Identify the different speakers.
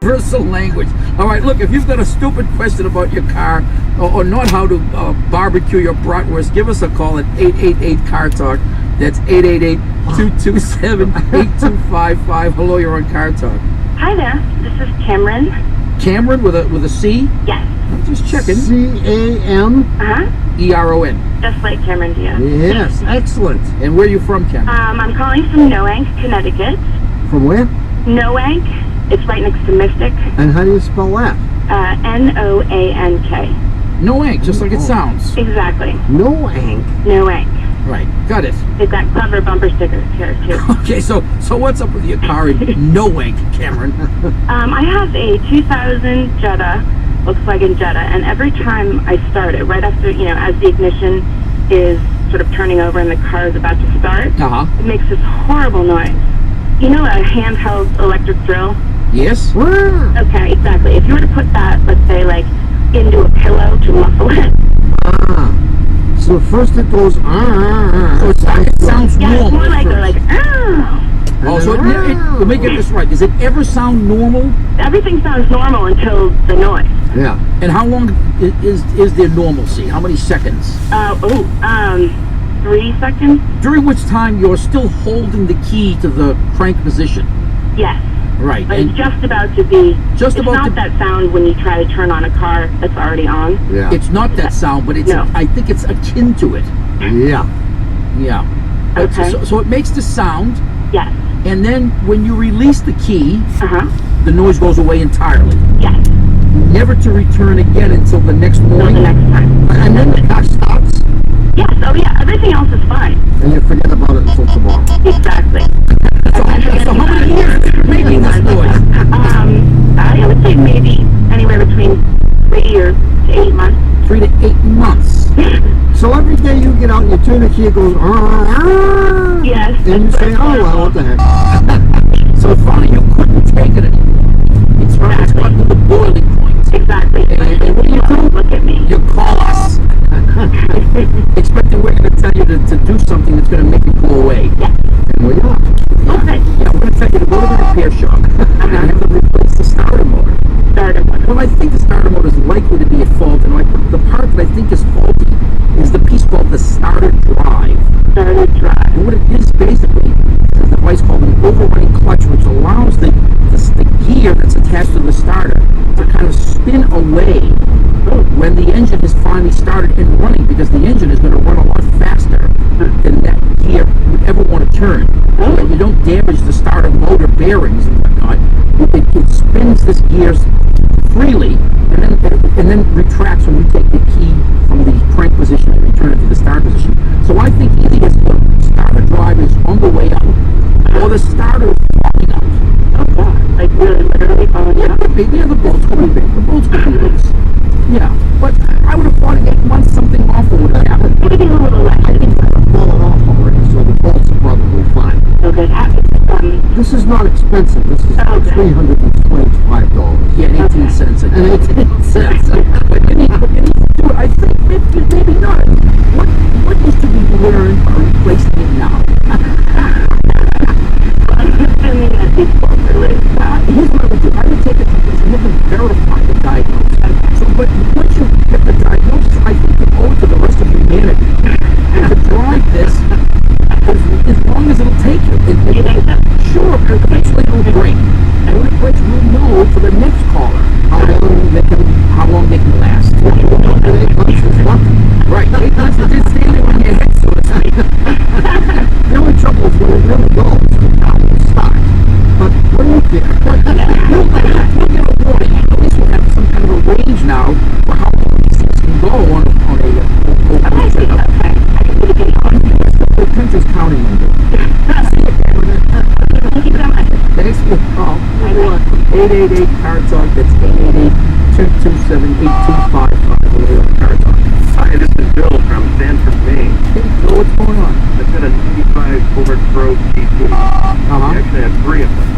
Speaker 1: Universal language. All right, look, if you've got a stupid question about your car or not how to barbecue your bratwurst, give us a call at 888-CAR-TALK. That's 888-227-8255. Hello, you're on Car Talk.
Speaker 2: Hi there, this is Cameron.
Speaker 1: Cameron with a C?
Speaker 2: Yes.
Speaker 1: I'm just checking.
Speaker 3: C-A-M?
Speaker 1: E-R-O-N.
Speaker 2: Just like Cameron Diaz.
Speaker 3: Yes, excellent.
Speaker 1: And where are you from, Cameron?
Speaker 2: I'm calling from Noank, Connecticut.
Speaker 3: From where?
Speaker 2: Noank. It's right next to Mystic.
Speaker 3: And how do you spell that?
Speaker 2: N-O-A-N-K.
Speaker 1: Noank, just like it sounds.
Speaker 2: Exactly.
Speaker 3: Noank.
Speaker 2: Noank.
Speaker 1: Right, got it.
Speaker 2: They've got clever bumper stickers here, too.
Speaker 1: Okay, so what's up with your car in Noank, Cameron?
Speaker 2: I have a 2000 Jetta, Volkswagen Jetta, and every time I start it, right after, as the ignition is sort of turning over and the car is about to start, it makes this horrible noise. You know a handheld electric drill?
Speaker 1: Yes.
Speaker 2: Okay, exactly. If you were to put that, let's say, like, into a pillow to muffle it.
Speaker 3: So first it goes,
Speaker 1: So it sounds
Speaker 2: Yeah,
Speaker 1: normal.
Speaker 2: it's more like,
Speaker 1: Oh, so to make it this right, does it ever sound normal?
Speaker 2: Everything sounds normal until the noise.
Speaker 3: Yeah.
Speaker 1: And how long is there normalcy? How many seconds?
Speaker 2: 3 seconds?
Speaker 1: During which time you're still holding the key to the crank position.
Speaker 2: Yes.
Speaker 1: Right.
Speaker 2: But it's just about to be,
Speaker 1: Just
Speaker 2: it's
Speaker 1: about
Speaker 2: not
Speaker 1: to-
Speaker 2: that sound when you try to turn on a car that's already on.
Speaker 3: Yeah.
Speaker 1: It's not that sound, but it's
Speaker 2: No.
Speaker 1: I think it's akin to it.
Speaker 3: Yeah.
Speaker 1: Yeah. But
Speaker 2: Okay.
Speaker 1: so it makes the sound,
Speaker 2: Yes.
Speaker 1: and then when you release the key,
Speaker 2: Uh-huh.
Speaker 1: the noise goes away entirely.
Speaker 2: Yes.
Speaker 1: Never to return again until the next
Speaker 2: Till
Speaker 1: morning.
Speaker 2: the next time.
Speaker 3: And then the car stops,
Speaker 2: Yes. Oh, yeah. Everything else is fine.
Speaker 3: and you forget about it until tomorrow.
Speaker 2: Exactly.
Speaker 1: So how many years making this noise?
Speaker 2: I would say maybe anywhere between 3 or 8 months.
Speaker 1: 3 to 8 months.
Speaker 3: So every day you get out and you turn the key, it goes,
Speaker 2: Yes.
Speaker 3: and you say, oh, well, what the heck.
Speaker 1: So finally you couldn't take it anymore. It's gotten to the boiling point.
Speaker 2: Exactly.
Speaker 1: And what do you do?
Speaker 2: Look at me.
Speaker 1: You call us. Expecting we're going to tell you to do something that's going to make it go away.
Speaker 2: Yes.
Speaker 3: And we are.
Speaker 2: Okay.
Speaker 1: Yeah, we're going to tell you to go to the repair shop and have them replace the starter motor.
Speaker 2: Started one.
Speaker 1: Well, I think the starter motor is likely to be at fault, and like the part that I think is faulty is the piece called the starter drive.
Speaker 2: Started dry.
Speaker 1: And what it is basically is a device called an overrunning clutch, which allows the gear that's attached to the starter to kind of spin away when the engine is finally started and running, because the engine is going to run a lot faster than that gear would ever want to turn. So that you don't damage the starter motor bearings and whatnot. It spins this gear freely and then retracts when you take the key from the crank position and return it to the start position. So I think either the starter drive is on the way out or the starter is falling out.
Speaker 2: Oh, God. Like, really, literally falling
Speaker 1: Yeah,
Speaker 2: out.
Speaker 1: could be. Yeah, the bolts could be big. The bolts could be loose. Yeah, but I would have thought in 8 months something awful would have happened.
Speaker 2: Maybe a little less.
Speaker 3: I think they're falling off already, so the bolts are probably fine.
Speaker 2: Okay.
Speaker 3: This is not expensive. This is
Speaker 2: Okay.
Speaker 3: $325.
Speaker 1: Yeah, 18 cents a
Speaker 3: And
Speaker 1: day.
Speaker 3: 18 cents.
Speaker 1: But you need to do it. I think maybe not. What is to be learned by replacing it now?
Speaker 2: Assuming that these bolts are loose.
Speaker 1: Here's what I would do. I would take it to this and have them verify the diagnosis. So, but once you get the diagnosis, I think you owe it to the rest of humanity to drive this as long as it'll take you.
Speaker 2: You think so?
Speaker 1: Sure, eventually it'll break. And when it breaks, we'll know for the next caller how long they can last.
Speaker 3: And 8 months is nothing.
Speaker 1: Right, 8 months is just standing on your head, so to speak.
Speaker 3: The only trouble is when it really goes, it starts. But when you get
Speaker 1: We'll get a warning. At least we'll have some kind of a range now for how long these things can go on a
Speaker 2: I see. Okay. I can put it in on.
Speaker 1: the country's counting on you.
Speaker 2: Thank you so much.
Speaker 1: Thanks for the call. 888 Car Talk. That's 888-227-8255. We'll be on Car Talk.
Speaker 4: Hi, this is Bill from Sanford, Maine.
Speaker 1: Hey, Bill, what's going on?
Speaker 4: I've got a 95 Ford Pro GT.
Speaker 1: Uh-huh.
Speaker 4: I actually have 3 of them.